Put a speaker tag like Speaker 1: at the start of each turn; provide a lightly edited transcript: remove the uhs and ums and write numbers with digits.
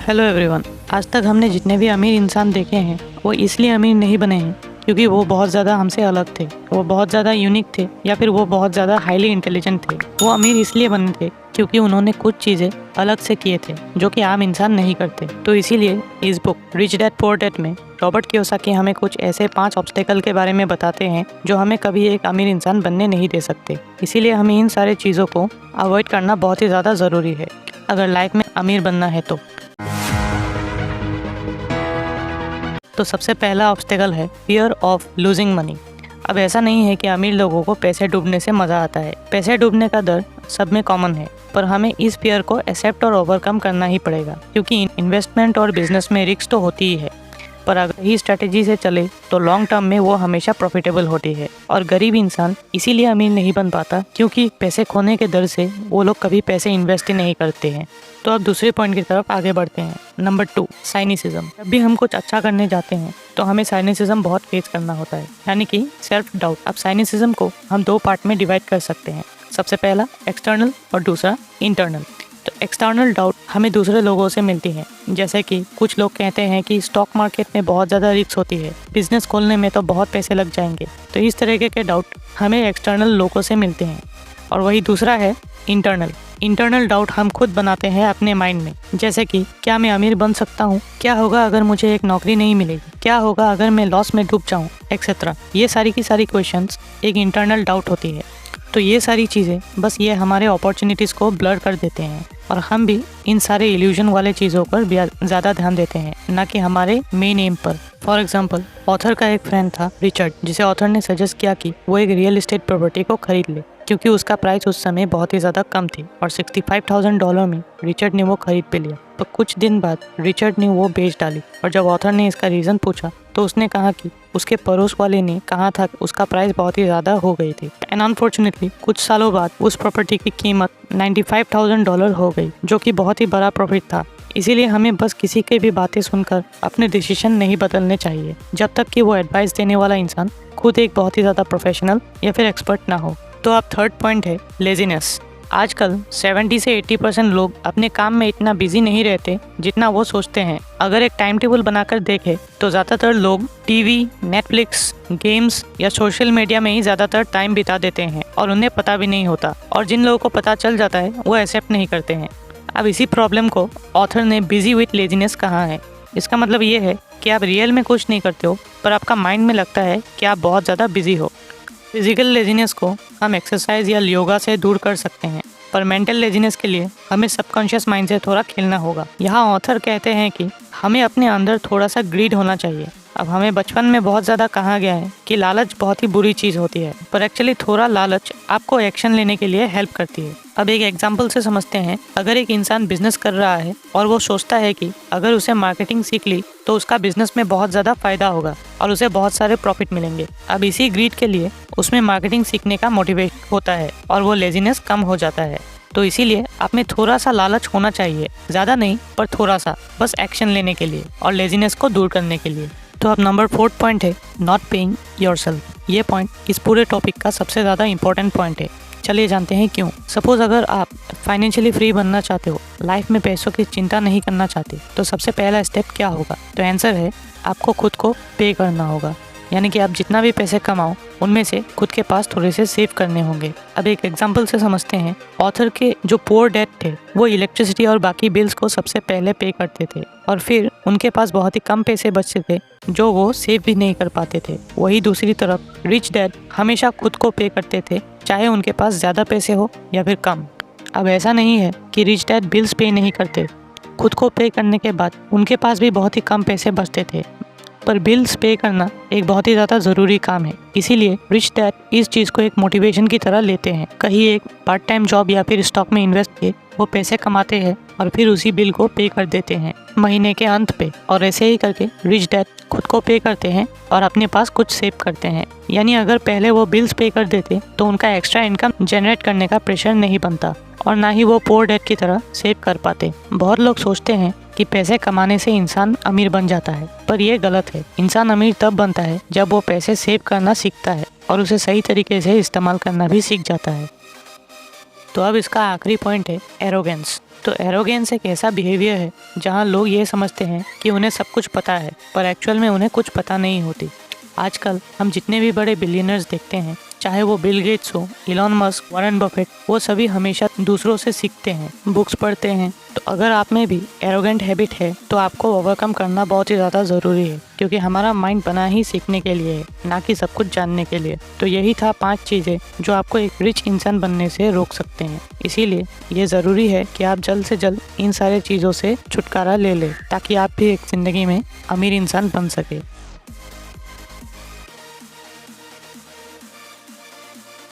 Speaker 1: Hello everyone. आज तक हमने जितने भी अमीर इंसान देखे हैं वो इसलिए अमीर नहीं बने हैं क्योंकि वो बहुत ज़्यादा हमसे अलग थे, वो बहुत ज़्यादा यूनिक थे या फिर वो बहुत ज़्यादा हाईली इंटेलिजेंट थे। वो अमीर इसलिए बने थे क्योंकि उन्होंने कुछ चीज़ें अलग से किए थे जो कि आम इंसान नहीं करते। तो इसीलिए इस book rich dad poor dad में रॉबर्ट कियोसाकी हमें कुछ ऐसे 5 ऑब्स्टेकल के बारे में बताते हैं जो हमें कभी एक अमीर इंसान बनने नहीं दे सकते। इसीलिए हमें इन सारे चीज़ों को अवॉइड करना बहुत ही ज़्यादा ज़रूरी है अगर लाइफ में अमीर बनना है तो सबसे पहला ऑब्स्टेकल है फियर ऑफ लूजिंग मनी। अब ऐसा नहीं है कि अमीर लोगों को पैसे डूबने से मज़ा आता है। पैसे डूबने का डर सब में कॉमन है, पर हमें इस फियर को एक्सेप्ट और ओवरकम करना ही पड़ेगा क्योंकि इन्वेस्टमेंट और बिजनेस में रिस्क तो होती ही है, पर अगर ही स्ट्रेटेजी से चले तो लॉन्ग टर्म में वो हमेशा प्रॉफिटेबल होती है। और गरीब इंसान इसीलिए अमीर नहीं बन पाता क्योंकि पैसे खोने के डर से वो लोग कभी पैसे इन्वेस्ट ही नहीं करते हैं। तो अब दूसरे पॉइंट की तरफ आगे बढ़ते हैं। नंबर 2, साइनिसिज्म। जब भी हम कुछ अच्छा करने जाते हैं तो हमें साइनिसिज्म बहुत फेस करना होता है, यानी कि सेल्फ डाउट। अब साइनिसिज्म को हम 2 पार्ट में डिवाइड कर सकते हैं। सबसे पहला एक्सटर्नल और दूसरा इंटरनल। तो एक्सटर्नल डाउट हमें दूसरे लोगों से मिलती है, जैसे कि कुछ लोग कहते हैं कि स्टॉक मार्केट में बहुत ज़्यादा रिस्क होती है, बिजनेस खोलने में तो बहुत पैसे लग जाएंगे। तो इस तरीके के डाउट हमें एक्सटर्नल लोगों से मिलते हैं। और वही दूसरा है इंटरनल। इंटरनल डाउट हम खुद बनाते हैं अपने माइंड में, जैसे कि क्या मैं अमीर बन सकता हूँ, क्या होगा अगर मुझे एक नौकरी नहीं मिलेगी, क्या होगा अगर मैं लॉस में डूब जाऊँ, एक्सेट्रा। ये सारी की सारी क्वेश्चंस एक इंटरनल डाउट होती है। तो ये सारी चीज़ें बस ये हमारे अपॉर्चुनिटीज़ को ब्लर कर देते हैं और हम भी इन सारे इल्यूजन वाले चीज़ों पर ज़्यादा ध्यान देते हैं, ना कि हमारे मेन एम पर। फॉर एग्जांपल, ऑथर का एक फ्रेंड था रिचर्ड, जिसे ऑथर ने सजेस्ट किया कि वो एक रियल एस्टेट प्रॉपर्टी को खरीद ले क्योंकि उसका प्राइस उस समय बहुत ही ज़्यादा कम थी और $65,000 में रिचर्ड ने वो खरीद पे लिया। तो कुछ दिन बाद रिचर्ड ने वो बेच डाली और जब ऑथर ने इसका रीज़न पूछा तो उसने कहा कि उसके पड़ोस वाले ने कहा था कि उसका प्राइस बहुत ही ज़्यादा हो गई थी। एंड अनफॉर्चुनेटली कुछ सालों बाद उस प्रॉपर्टी की कीमत $95,000 हो गई, जो कि बहुत ही बड़ा प्रॉफिट था। इसीलिए हमें बस किसी की भी बातें सुनकर अपने डिसीजन नहीं बदलने चाहिए जब तक कि वो एडवाइस देने वाला इंसान खुद एक बहुत ही ज़्यादा प्रोफेशनल या फिर एक्सपर्ट ना हो। तो अब थर्ड पॉइंट है लेजीनेस। आजकल 70 से 80% लोग अपने काम में इतना बिजी नहीं रहते जितना वो सोचते हैं। अगर एक टाइम टेबल बनाकर देखें तो ज़्यादातर लोग टीवी, नेटफ्लिक्स, गेम्स या सोशल मीडिया में ही ज़्यादातर टाइम बिता देते हैं और उन्हें पता भी नहीं होता। और जिन लोगों को पता चल जाता है वो एक्सेप्ट नहीं करते हैं। अब इसी प्रॉब्लम को ऑथर ने बिजी विथ लेजीनेस कहा है। इसका मतलब ये है कि आप रियल में कुछ नहीं करते हो, पर आपका माइंड में लगता है कि आप बहुत ज़्यादा बिजी हो। फिजिकल लेजीनेस को हम एक्सरसाइज या योगा से दूर कर सकते हैं, पर मेंटल लेजीनेस के लिए हमें सबकॉन्शियस माइंड से थोड़ा खेलना होगा। यहाँ ऑथर कहते हैं कि हमें अपने अंदर थोड़ा सा ग्रीड होना चाहिए। अब हमें बचपन में बहुत ज़्यादा कहा गया है कि लालच बहुत ही बुरी चीज़ होती है, पर एक्चुअली थोड़ा लालच आपको एक्शन लेने के लिए हेल्प करती है। अब एक एग्जांपल से समझते हैं। अगर एक इंसान बिजनेस कर रहा है और वो सोचता है कि अगर उसे मार्केटिंग सीख ली तो उसका बिजनेस में बहुत ज़्यादा फायदा होगा और उसे बहुत सारे प्रॉफिट मिलेंगे। अब इसी ग्रीड के लिए उसमें मार्केटिंग सीखने का मोटिवेशन होता है और वो लेजीनेस कम हो जाता है। तो इसीलिए आप में थोड़ा सा लालच होना चाहिए, ज़्यादा नहीं पर थोड़ा सा, बस एक्शन लेने के लिए और लेजीनेस को दूर करने के लिए। तो अब नंबर 4 पॉइंट है नॉट पेइंग योरसेल्फ। ये पॉइंट इस पूरे टॉपिक का सबसे ज़्यादा इंपॉर्टेंट पॉइंट है। चलिए जानते हैं क्यों। सपोज अगर आप फाइनेंशियली फ्री बनना चाहते हो, लाइफ में पैसों की चिंता नहीं करना चाहते, तो सबसे पहला स्टेप क्या होगा? तो आंसर है आपको खुद को पे करना होगा, यानी कि आप जितना भी पैसे कमाओ उनमें से खुद के पास थोड़े से सेव करने होंगे। अब एक एग्जांपल से समझते हैं। ऑथर के जो पुअर डैड थे वो इलेक्ट्रिसिटी और बाकी बिल्स को सबसे पहले पे करते थे और फिर उनके पास बहुत ही कम पैसे बचते थे जो वो सेव भी नहीं कर पाते थे। वही दूसरी तरफ रिच डैड हमेशा खुद को पे करते थे, चाहे उनके पास ज़्यादा पैसे हो या फिर कम। अब ऐसा नहीं है कि रिच डैड बिल्स पे नहीं करते, खुद को पे करने के बाद उनके पास भी बहुत ही कम पैसे बचते थे, पर बिल्स पे करना एक बहुत ही ज़्यादा ज़रूरी काम है। इसीलिए रिच डैड इस चीज़ को एक मोटिवेशन की तरह लेते हैं। कहीं एक पार्ट टाइम जॉब या फिर स्टॉक में इन्वेस्ट किए वो पैसे कमाते हैं और फिर उसी बिल को पे कर देते हैं महीने के अंत पे। और ऐसे ही करके रिच डैड खुद को पे करते हैं और अपने पास कुछ सेव करते हैं। यानी अगर पहले वो बिल्स पे कर देते तो उनका एक्स्ट्रा इनकम जनरेट करने का प्रेशर नहीं बनता और ना ही वो पुअर डैड की तरह सेव कर पाते। बहुत लोग सोचते हैं कि पैसे कमाने से इंसान अमीर बन जाता है, पर यह गलत है। इंसान अमीर तब बनता है जब वो पैसे सेव करना सीखता है और उसे सही तरीके से इस्तेमाल करना भी सीख जाता है। तो अब इसका आखिरी पॉइंट है एरोगेंस। तो एरोगेंस एक ऐसा बिहेवियर है जहाँ लोग ये समझते हैं कि उन्हें सब कुछ पता है, पर एक्चुअल में उन्हें कुछ पता नहीं होती। आजकल हम जितने भी बड़े बिलियनर्स देखते हैं, चाहे वो बिल गेट्स हो, इलॉन मस्क, वॉरेन बफेट, वो सभी हमेशा दूसरों से सीखते हैं, बुक्स पढ़ते हैं। तो अगर आप में भी एरोगेंट हैबिट है तो आपको ओवरकम करना बहुत ही ज़्यादा ज़रूरी है, क्योंकि हमारा माइंड बना ही सीखने के लिए है, ना कि सब कुछ जानने के लिए। तो यही था 5 चीज़ें जो आपको एक रिच इंसान बनने से रोक सकते हैं। इसीलिए ये ज़रूरी है कि आप जल्द से जल्द इन सारे चीज़ों से छुटकारा ले लें, ताकि आप भी एक ज़िंदगी में अमीर इंसान बन सके।